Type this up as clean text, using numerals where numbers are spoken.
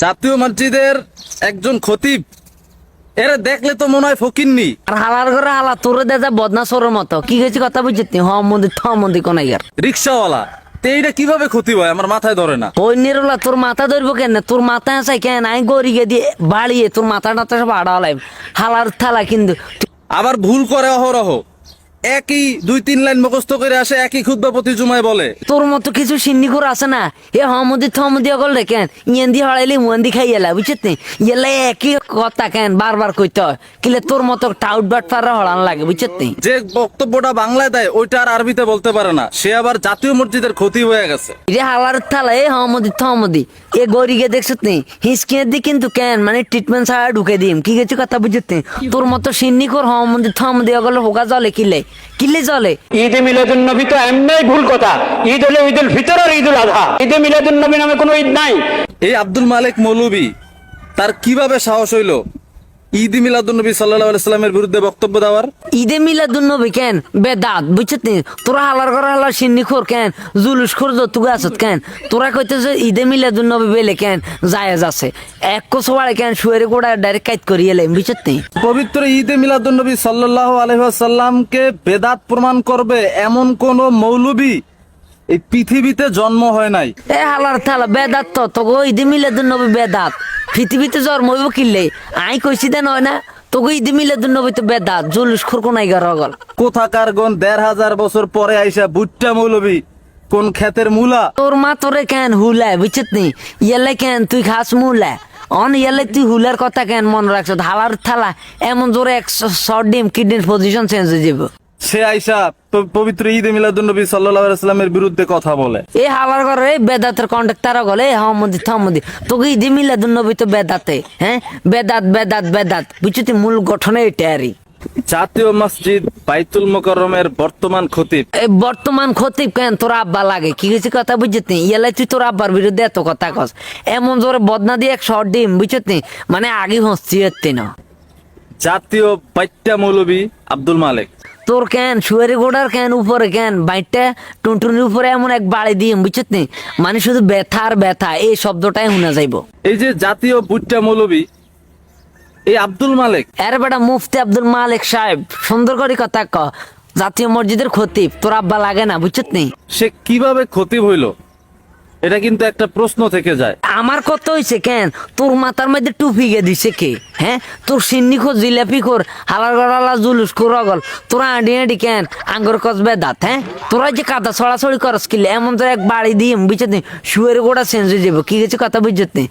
জাতীয় মসজিদের একজন খতিব, এরা দেখলে তো মনে হয় ফকিন্নি। আর হালার ঘরে হালা তোরে দেখা বদনা সরের মতো কি হয়েছে কথা বুঝছি হ মন্দির থ মন্দির কোন ইয়ার রিক্সাওয়ালা, তো এইটা কিভাবে খতিব হয় আমার মাথায় ধরে না। ওই নিরলা তোর মাথা ধরবো কেন? তোর মাথা আছে কেন? আমি গড়িয়ে দিয়ে বাড়িয়ে তোর মাথা টাথা সব আড়ালাই হালার থালা কিন্তু আবার ভুল করে অহরহ, একই 2-3 লাইন মুখস্থ করে আসে, একই খুতবা প্রতি জুমায় বলে। তোর মতো কিছু সিন্নি করে আছে না এ হমদি থমদি করলে কেন ইয়েন্দি হড়াইলে মুন্দি খাই এলা বুঝছিস নি এলা একই কথা কেন বারবার কইতে হয় কিলে তোর মতো টাউট বাট পারা হড়ান লাগে বুঝছিস নি। যে বক্তব্যটা বাংলায় দেয় ওইটা আর আরবিতে বলতে পারে না, সে আবার জাতীয় মসজিদের খতিব হয়ে গেছে। রে হালার থালা এ হমদি থমদি এ গড়িয়ে দেখছিস নি হিসকিয়ে দি কিন্তু কেন মানে ট্রিটমেন্ট ছাড়া ঢুকে দিম কি গেছে কথা বুঝছিস নি। তোর মতো সিন্নি কর হমদি থমদি ওগুলো হোগা জলে কিলে কিলে জলে। ঈদে মিলাদুন নবী তো এমনি ভুল কথা। ঈদ হলো ঈদুল ফিতর আর ঈদুল আযহা। ঈদে মিলাদুন নবী নামে কোনো ঈদ নাই। এই আব্দুল মালিক মৌলভী, তার কিভাবে সাহস হইলো ঈদ মিলাদুন্নবী সাল্লাল্লাহু আলাইহি সাল্লামের বিরুদ্ধে বক্তব্য দেওয়ার? ঈদে মিলাদুন নবী কেন বেদাত বুঝছিস নি। তোরা হালার ঘর হালার সিন্নি খোর কেন জুলুস খোর যতুগা আছত কেন তোরা কইতেছ ঈদে মিলাদুন নবী বেলে কেন জায়েজ আছে এক কোসবাড়ে কেন শুয়েরে গোড়া ডাইরেক্ট কাইত করিয়ে এলাম বুঝছিস নি। পবিত্র ঈদে মিলাদুন্নবী সাল্লাল্লাহু আলাইহি ওয়াসাল্লামকে বেদাত প্রমাণ করবে এমন কোন মৌলভী এই পৃথিবীতে জন্ম হয় নাই। এ হালার থালা বেদাত তো তোকে ঈদে মিলাদুন নবী বেদাত পৃথিবীতে জন্ম হইব কিনলে আই কইছি দে নয় না তোকে ঈদে মিলাদুন নবী তো বেদাত জুলুস খোর কোনাই গা রগল কোথাকার গণ 1500 বছর পরে আইসা বুট্টা মৌলভী কোন ক্ষেতের মূলা। তোর মা তোরে কেন হুলায় বুঝছিস নি ইয়ালে কেন তুই খাস মুলা অন ইয়ালে তুই হুলার কথা কেন মনে রাখছ হালার থালা এমন জোরে এক শর্ট ডিম কিডনির পজিশন চেঞ্জ হয়ে যাব। সে আইসা পবিত্র ঈদে মিলাদুন্নবী সাল্লাল্লাহু আলাইহি সাল্লামের বিরুদ্ধে কথা বলে। এই হালার ঘরে বেদাতের কন্ট্যাক্টার গলে হমদি থমদি তোকে ঈদে মিলাদুন নবী তো বেদাতে হ্যাঁ বেদাত বেদাত বেদাত বুঝছিস মূল গঠনে এটা আরই। জাতীয় মসজিদ বাইতুল মোকাররমের বর্তমান খতিব, এই বর্তমান খতিব কেন তোর আব্বা লাগে কি হয়েছে কথা বুঝছিস নি ইয়ালে তুই তোর আব্বার বিরুদ্ধে এত কথা কস এমন জোরে বদনা দিয়ে এক শর্ট ডিম বুঝছিস নি মানে আগে হচ্ছি না। জাতীয় বাইট্টা মৌলভী আব্দুল মালিক। তোর কেন শুয়ারি গোড়ার কেন উপরে কেন বাইটটা টুনটুনির উপরে এমন এক বাড়ি দিয়ে বুঝছিস নি মানে শুধু ব্যথা আর ব্যথা এই শব্দটাই শোনা যাইব। এই যে জাতীয় বুট্টা মৌলভী এই আব্দুল মালিক, আরে বেটা মুফতি আব্দুল মালিক সাহেব সুন্দর করে কথা ক জাতীয় মসজিদের খতিব তোর আব্বা লাগে না বুঝছিস নি। সে কিভাবে খতিব হইল এটা কিন্তু একটা প্রশ্ন থেকে যায়। আমার কত হয়েছে কেন তোর মাথার মধ্যে টুপি গে দিছে কে হ্যাঁ তোর সিন্নি খোর জিলাপি খোর হালার গড়ালা জুলুস খোর অগল তোরা আঁডি আঁডি কেন আঙ্গুর কসবে দাঁত হ্যাঁ তোরা যে কাদা ছড়াছড়ি করস কিলে এমন তো এক বাড়ি দিয়ে বুঝছিস নি শুয়ের গোড়া চেঞ্জ হয়ে যাবো কি গেছে কথা বুঝছিস নি।